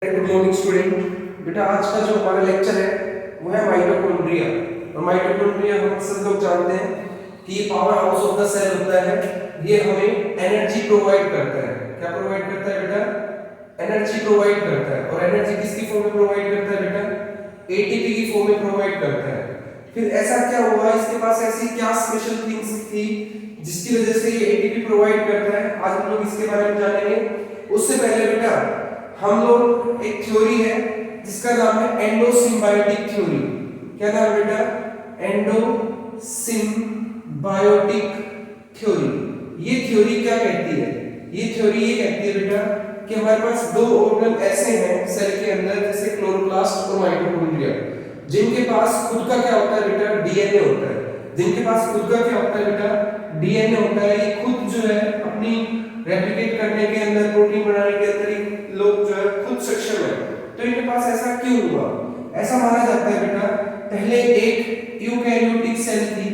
Good morning student. बेटा आज का जो हमारा लेक्चर है वो है माइटोकॉन्ड्रिया। और माइटोकॉन्ड्रिया हम सब लोग जानते हैं कि ये power house of the cell होता है। ये हमें एनर्जी प्रोवाइड करता है। क्या प्रोवाइड करता है बेटा? एनर्जी प्रोवाइड करता है। और एनर्जी किसकी फॉर्म में प्रोवाइड करता है बेटा? एटीपी की फॉर्म में प्रोवाइड करता है। फिर ऐसा क्या हुआ, इसके पास ऐसी क्या स्पेशल थिंग्स थी जिसकी वजह से ये एटीपी प्रोवाइड करता है? आज हम लोग इसके बारे में जानेंगे। उससे पहले बेटा हम लोग एक थ्योरी है जिसका नाम है एंडोसिम्बायोटिक थ्योरी। क्या नाम है बेटा? Endosymbiotic theory. ये थ्योरी क्या कहती है? ये थ्योरी ये कहती है बेटा कि हमारे पास दो ऑर्गन ऐसे हैं सेल के अंदर, जैसे क्लोरोप्लास्ट और माइटोकॉन्ड्रिया, जिनके पास खुद का क्या होता है बेटा? डीएनए होता है। जिनके पास खुद का क्या होता है बेटा? डीएनए होता है। ये खुद जो है अपनी रेप्लिकेट करने के अंदर, प्रोटीन बनाने के अंदर लोग जो है खुद सक्षम है। तो इनके पास ऐसा क्यों हुआ? ऐसा माना जाता है बेटा पहले एक यूकैरियोटिक सेल थी।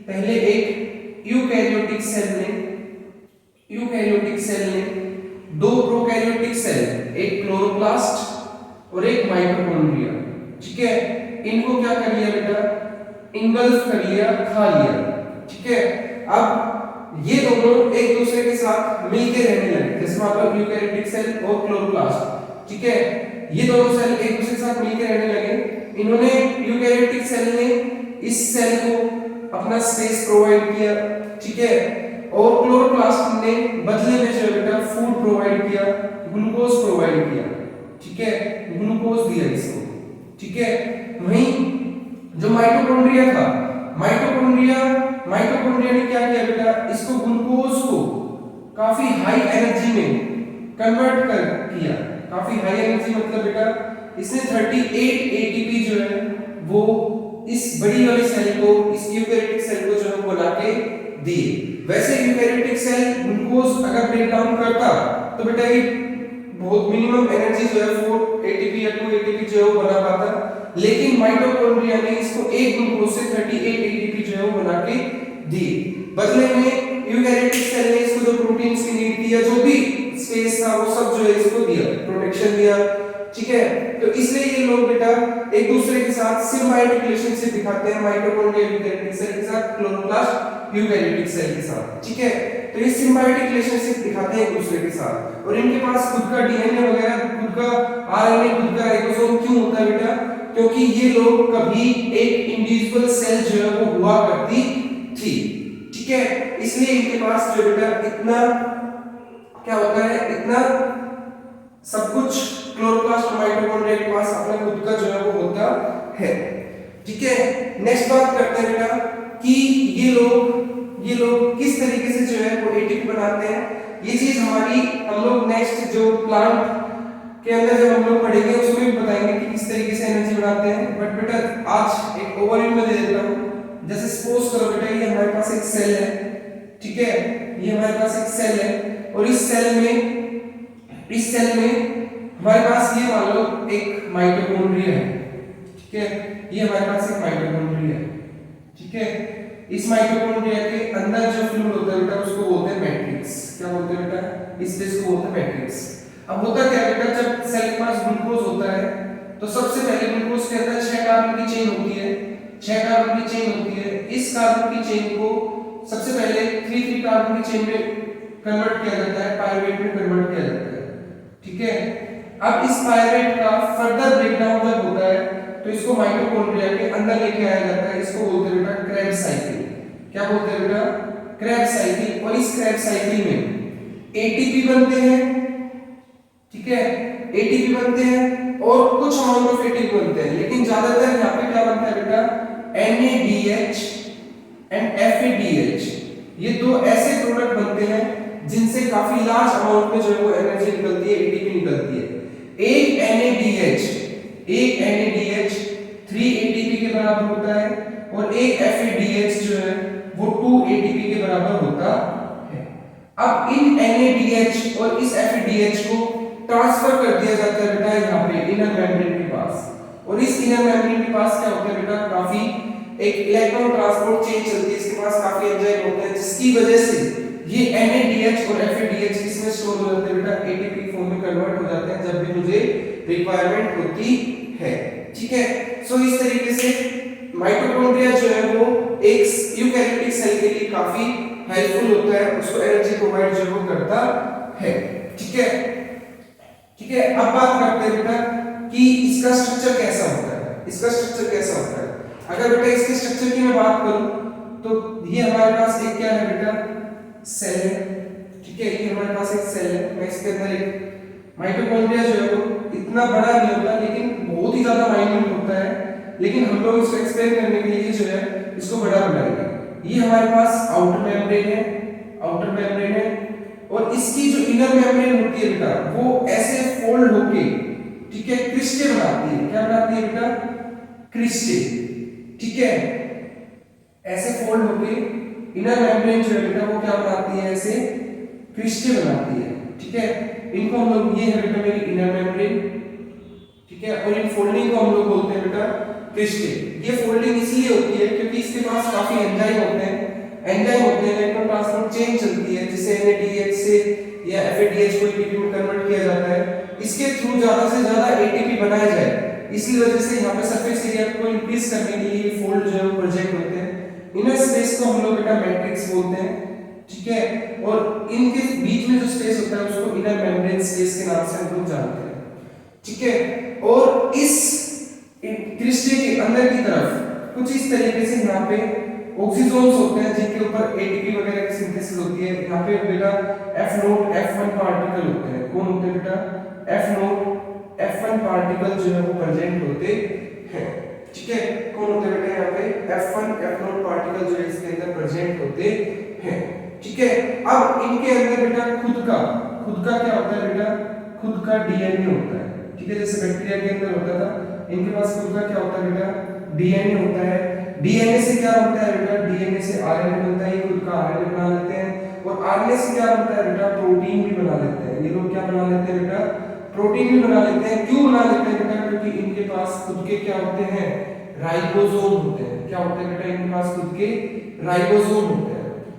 पहले एक यूकैरियोटिक सेल ने दो प्रोकैरियोटिक सेल, एक क्लोरोप्लास्ट और एक माइटोकॉन्ड्रिया, ठीक है, इनको क्या कर लिया बेटा? इंगल्फ कर लिया, खा लिया, ठीक है। अब ये दोनों एक दूसरे के साथ मिलके रहने लगे, जैसे मान लो यूकैरियोटिक सेल और क्लोरोप्लास्ट, ठीक है, ये दोनों सेल एक दूसरे के साथ मिलके रहने लगे। इन्होंने यूकैरियोटिक सेल ने इस सेल को अपना स्पेस प्रोवाइड किया, ठीक है, और क्लोरोप्लास्ट ने बदले में जो बेटा फूड प्रोवाइड किया, ग्लूकोज प्रोवाइड किया, ठीक है, ग्लूकोज दिया इसको, ठीक है। वहीं जो माइटोकॉन्ड्रिया था, माइटोकॉन्ड्रिया ने क्या किया बेटा? इसको ग्लूकोज को काफी हाई एनर्जी में कन्वर्ट कर किया। काफी हाई एनर्जी मतलब बेटा इसने 38 एटीपी जो है वो इस बड़ी वाली सेल को, इस यूकैरियोटिक सेल को जो है बना के दिए। वैसे यूकैरियोटिक सेल ग्लूकोज अगर ब्रेक डाउन करता तो बेटा ये बहुत मिनिमम एनर्जी जो है 4 एटीपी या 2 एटीपी जो है वो बना पाता, लेकिन माइटोकॉन्ड्रिया ने इसको एक ग्लूकोज से 38 एटीपी जो है वो बना के दी। बदले में यूकैरियोटिक सेल ने इसको जो प्रोटीन्स की नीड थी या जो भी स्पेस था वो सब जो है इसको दिया, प्रोटेक्शन दिया, ठीक है। तो इसलिए ये लोग बेटा एक दूसरे के साथ सिम्बायोटिक रिलेशनशिप दिखाते हैं, माइटोकॉन्ड्रिया यूकैरियोटिक सेल के साथ, क्लोरोप्लास्ट यूकैरियोटिक सेल के साथ, ठीक है। तो ये सिम्बायोटिक रिलेशनशिप दिखाते हैं एक दूसरे के साथ। और इनके पास खुद का डीएनए वगैरह, खुद का आरएनए, खुद का राइबोसोम क्यों होता है बेटा? क्योंकि ये लोग कभी एक इंडिविजुअल सेल जो है वो हुआ करती थी, ठीक है। इसलिए इनके पास जो बेटा इतना क्या होता है, इतना सब कुछ क्लोरोप्लास्ट और माइटोकॉन्ड्रिया के पास अपना खुद का जो है वो होता है, ठीक है। नेक्स्ट बात करते हैं बेटा कि ये लोग किस तरीके से जो है वो एटीपी बनाते हैं। ये चीज हमारी हम लोग नेक्स्ट जो प्लांट के अंदर जब हम लोग पढ़ेंगे उसमें भी बताएंगे कि किस तरीके से एनर्जी बनाते हैं। बट बेटा आज एक ओवरव्यू में दे देता हूं। जैसे सपोज करो बेटा ये हमारे पास एक सेल है, ठीक है, ये हमारे पास एक सेल है और इस सेल में हमारे पास ये मान लो एक माइटोकॉन्ड्रिया है, ठीक है, ये हमारे पास एक माइटोकॉन्ड्रिया है, ठीक है। इस माइटोकॉन्ड्रिया के अंदर जो फ्लूइड होता है बेटा उसको बोलते हैं मैट्रिक्स। क्या बोलते हैं बेटा? इस स्पेस को बोलते हैं मैट्रिक्स। अब होता क्या है बेटा, जब सेल के पास ग्लूकोज होता है तो सबसे पहले ग्लूकोज के अंदर 6 कार्बन की चेन होती है, 6 कार्बन की चेन होती है। इस कार्बन की चेन को सबसे पहले 3 कार्बन की चेन में कन्वर्ट किया जाता है, पायरुवेट में कन्वर्ट किया जाता है, ठीक है। अब इस पायरुवेट का फर्दर ब्रेकडाउन जब होता है तो इसको माइटोकॉन्ड्रिया के अंदर लेके आया जाता है। इसको बोलते हैं बेटा क्रेब्स साइकिल। क्या बोलते हैं बेटा? Krebs cycle. और इस क्रेब्स साइकिल में एटीपी बनते हैं, ठीक है, एटीपी बनते हैं और कुछ अमाउंट ऑफ एटीपी बनते हैं, लेकिन ज्यादातर यहाँ पे क्या बनता है बेटा? NADH and FADH। ये दो ऐसे प्रोडक्ट बनते हैं जिनसे काफी लार्ज अमाउंट में जो है वो एनर्जी निकलती है, एटीपी निकलती है। एक NADH 3 एटीपी के बराबर होता है और एक FADH जो है वो 2 एटीपी के बराबर होता है। अब इन NADH और इस FADH को ट्रांसफर कर दिया जाता है बेटा यहाँ पे इनर मेम्ब्रेन के पास। और इस इनर मेम्ब्रेन के पास क्या होता है बेटा? काफी एक इलेक्ट्रॉन ट्रांसपोर्ट चेन चलती है, इसके पास काफी एंजाइम होते हैं, जिसकी वजह से ये NADH और FADH किसमें स्टोर हो जाते हैं बेटा? एटीपी फॉर्म में कन्वर्ट हो जाते हैं जब भी मुझे रिक्वायरमेंट होती है। ठीक है, सो इस तरीके से माइटोकॉन्ड्रिया जो है वो एक यूकैरियोटिक सेल के लिए काफी हेल्पफुल होता है, उसको एनर्जी प्रोवाइड जो वो करता है। ठीक है, ठीक है, अब बात करते हैं बेटा कि इसका स्ट्रक्चर कैसा होता है। इसका स्ट्रक्चर कैसा होता है, अगर बेटा इसके स्ट्रक्चर की मैं बात करूं तो ये हमारे पास एक क्या है बेटा, सेल है। ठीक है, ये हमारे पास एक सेल है, मैं इसके अंदर एक माइटोकॉन्ड्रिया जो है वो इतना बड़ा नहीं होता लेकिन बहुत ही ज्यादा माइन्यूट होता है, लेकिन हम लोग इसको एक्सप्लेन करने के लिए जो है इसको बड़ा बनाएंगे। ये हमारे पास आउटर मेम्ब्रेन है, आउटर मेम्ब्रेन है, और इसकी जो इनर मेम्ब्रेन होती है बेटा वो ऐसे फोल्ड होके, ठीक है, क्रिस्टे बनाती है। क्या बनाती है बेटा, क्रिस्टे। ठीक है, ऐसे फोल्ड होके इनर मेम्ब्रेन जो है बेटा वो क्या बनाती है, ऐसे क्रिस्टे बनाती है। ठीक है, इनको हम लोग, ये है बेटा मेरी इनर मेम्ब्रेन। ठीक है, और इन फोल्डिंग को हम लोग बोलते हैं बेटा क्रिस्टे। ये फोल्डिंग इसलिए होती है क्योंकि इसके पास काफी एंजाइम होते हैं, इलेक्ट्रॉन ट्रांसपोर्ट चेन चलती है जिसे NADH से या FADH को ATP में कन्वर्ट किया जाता है। इसके थ्रू ज्यादा से ज्यादा ATP बनाया जाए, इसी वजह से यहाँ पे सरफेस एरिया को इंक्रीज करने के लिए ये फोल्ड जो है वो प्रोजेक्ट होते हैं। इनर स्पेस को हम लोग बेटा मैट्रिक्स बोलते हैं। ठीक है, और इनके बीच में जो स्पेस होता है उसको इनर मेम्ब्रेन स्पेस के नाम से हम लोग जानते हैं। ठीक है, और इस क्रिस्टे के अंदर की तरफ कुछ इस तरीके से यहाँ पे ऑक्सीजोन्स होते हैं जिनके ऊपर ATP वगैरह की सिंथेसिस होती है। यहाँ पे बेटा F नोट F1 पार्टिकल होते हैं। कौन होते हैं बेटा, F नोट F1 पार्टिकल जो है वो प्रेजेंट होते हैं। ठीक है, कौन होते हैं बेटा, यहाँ पे F1 F नोट पार्टिकल जो है इसके अंदर प्रेजेंट होते हैं। ठीक है, अब इनके अंदर बेटा खुद का क्या होता है बेटा, खुद का DNA होता है। ठीक है, जैसे बैक्टीरिया के अंदर होता था, इनके पास खुद का क्या होता है बेटा, DNA होता है। DNA से क्या बनता है बेटा, DNA से RNA बनता है, ये खुद का RNA बना लेते हैं, और RNA से क्या बनता है बेटा, प्रोटीन भी बना लेते हैं। ये लोग क्या बना लेते हैं बेटा, प्रोटीन भी बना लेते हैं। क्यों बना लेते हैं बेटा, क्योंकि इनके पास खुद के क्या होते हैं, राइबोसोम होते हैं। क्या होते हैं बेटा, इनके पास खुद के राइबोसोम होते हैं।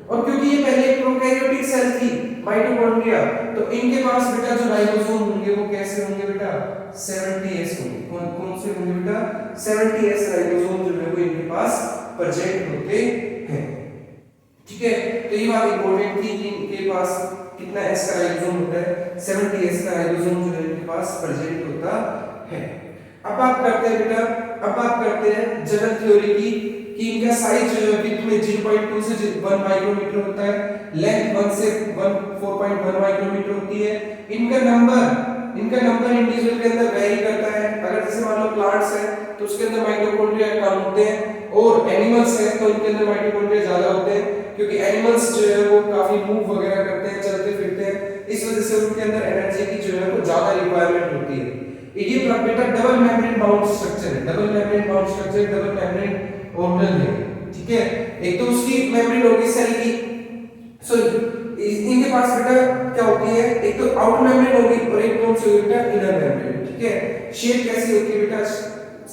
और क्योंकि ये पहले एक प्रोकैरियोटिक सेल थी माइटोकॉन्ड्रिया, तो इनके पास बेटा जो राइबोसोम होंगे वो कैसे होंगे बेटा, 70S होंगे। कौन से होंगे बेटा, 70S राइबोसोम जो है वो इनके पास प्रेजेंट होते हैं। ठीक है, तो ये बात इंपॉर्टेंट थी कि इनके पास कितना S का राइबोसोम होता है, 70S का राइबोसोम जो है इनके पास प्रेजेंट होता है। अब बात करते हैं बेटा, अब बात करते हैं जनरल थ्योरी की, कि इनका साइज जो है विड्थ में 0.2 से 1 माइक्रोमीटर होता है, लेंथ 1 से 4.1 माइक्रोमीटर होती है। इनका नंबर इंडिविजुअल के अंदर वेरी करता है। अगर जैसे मान लो प्लांट्स है तो उसके अंदर माइटोकॉन्ड्रिया कम होते हैं, और एनिमल्स है तो उनके अंदर माइटोकॉन्ड्रिया ज्यादा होते हैं, क्योंकि एनिमल्स जो है वो काफी मूव वगैरह करते हैं, चलते फिरते हैं, इस वजह से उनके अंदर एनर्जी की जो है वो ज्यादा रिक्वायरमेंट होती है। ये बेटा डबल मेम्ब्रेन बाउंड स्ट्रक्चर है, double membrane bound structure, double membrane organelle है। ठीक है, एक तो उसकी मेम्ब्रेन होगी सेल की, सॉरी इनके पास बेटा क्या होती है, एक तो आउटर मेम्ब्रेन होगी और एक कौन सी होगी बेटा, इनर मेम्ब्रेन। ठीक है, शेप कैसी होती है बेटा,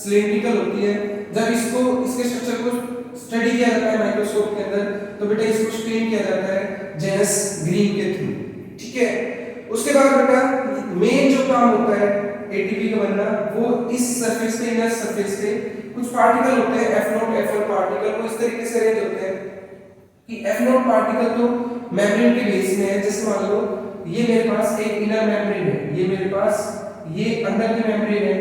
सिलिंड्रिकल होती है। जब इसके स्ट्रक्चर को स्टडी किया जाता है माइक्रोस्कोप के अंदर तो बेटा इसको स्क्रीन किया जाता है जेएस ग्रीन के थ्रू। ठीक है, उसके बाद बेटा मेन जो काम होता है एटीपी का बनना, वो इस सरफेस पे, इनर सरफेस पे कुछ पार्टिकल होते हैं F0 F1 पार्टिकल, वो इस तरीके से अरेंज होते हैं कि F0 पार्टिकल तो मेम्ब्रेन के बेस में है। जैसे मान लो ये मेरे पास एक इनर मेम्ब्रेन है, ये मेरे पास ये अंदर की मेम्ब्रेन है,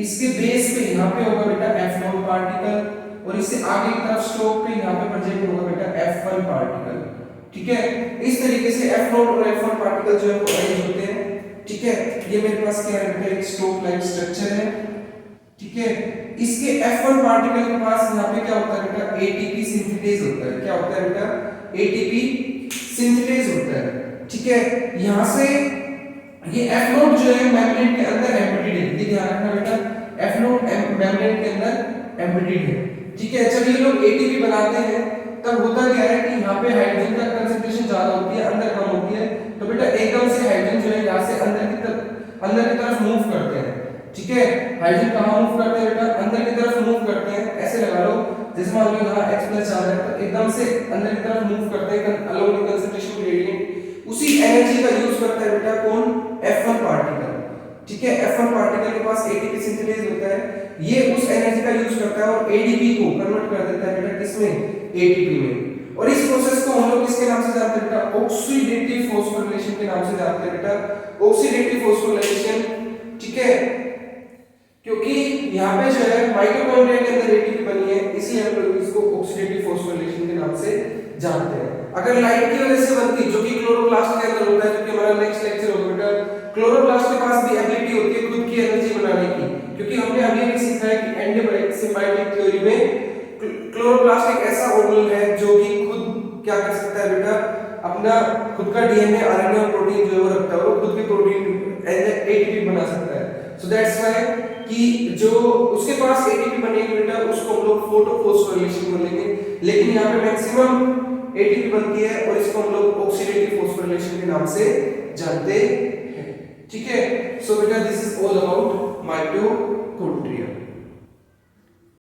इसके बेस पे यहाँ पे होगा बेटा F0 पार्टिकल, और इससे आगे की तरफ स्टॉक पे यहाँ पे प्रेजेंट होगा बेटा F1 पार्टिकल। ठीक है, इस तरीके से F0 और F1 पार्टिकल जो है वो अरेंज होते हैं। ठीक है, ये मेरे पास क्या है बेटा, एक स्टॉक लाइक स्ट्रक्चर है। ठीक है, इसके F1 पार्टिकल के पास यहाँ पे क्या होता है बेटा, ATP सिंथेटेज होता है। क्या होता है बेटा, ATP सिंथेटेज होता है। ठीक है, यहाँ से ये F0 जो है मेम्ब्रेन के अंदर एम्बेडेड है, ये ध्यान रखना बेटा, F0 मेम्ब्रेन के अंदर एम्बेडेड है। ठीक है, जब ये लोग ATP बनाते हैं तब होता क्या है कि यहाँ पे हाइड्रोजन का कंसंट्रेशन ज्यादा होती है, अंदर कम होती है, तो बेटा एकदम से हाइड्रोजन जो है यहाँ से अंदर की तरफ मूव करते हैं। ठीक है, हाइड्रोजन कहाँ मूव करते हैं बेटा, अंदर की तरफ मूव करते हैं। ऐसे लगा लो जैसे मान लो यहाँ H+ आ रहा है तो एकदम से अंदर की तरफ मूव करते हैं अलोंग द कंसंट्रेशन ग्रेडियंट। उसी एनर्जी का यूज करता है बेटा कौन, F1 पार्टिकल। ठीक है, F1 पार्टिकल के पास एटीपी सिंथेसाइज होता है, ये उस एनर्जी का यूज करता है और एडीपी को कन्वर्ट कर देता है बेटा किसमें, एटीपी में। और इस प्रोसेस को हम लोग किसके नाम से जानते हैं बेटा, ऑक्सीडेटिव फॉस्फोरिलेशन के नाम से जानते हैं बेटा, ऑक्सीडेटिव फॉस्फोरिलेशन। ठीक है, क्योंकि यहाँ पे जो है माइटोकॉन्ड्रिया के अंदर एटीपी बनी है, इसलिए हम लोग इसको ऑक्सीडेटिव फॉस्फोरिलेशन के नाम से जानते हैं। अगर लाइट की वजह से बनती, जो कि क्लोरोप्लास्ट के अंदर होता है, जो कि हमारा नेक्स्ट लेक्चर होगा बेटा, क्लोरोप्लास्ट के पास भी एबिलिटी होती है खुद की एनर्जी बनाने की, क्योंकि हमने अभी भी सीखा है कि एंडोबायोटिक सिम्बायोटिक थ्योरी में क्लोरोप्लास्ट एक ऐसा ऑर्गेनेल है जो कि खुद क्या कर सकता है बेटा, अपना खुद का डीएनए, आरएनए और प्रोटीन जो है वो रखता है, और खुद की प्रोटीन एटीपी बना सकता है। सो दैट्स व्हाई कि जो उसके पास एटीपी बनेगी बेटा, उसको हम लोग फोटोफॉस्फोरिलेशन बोलेंगे, लेकिन यहाँ पे मैक्सिमम एटीपी बनती है और इसको हम लोग ऑक्सीडेटिव फॉस्फोरिलेशन के नाम से जानते हैं। ठीक है, सो बेटा दिस इज ऑल अबाउट माइटो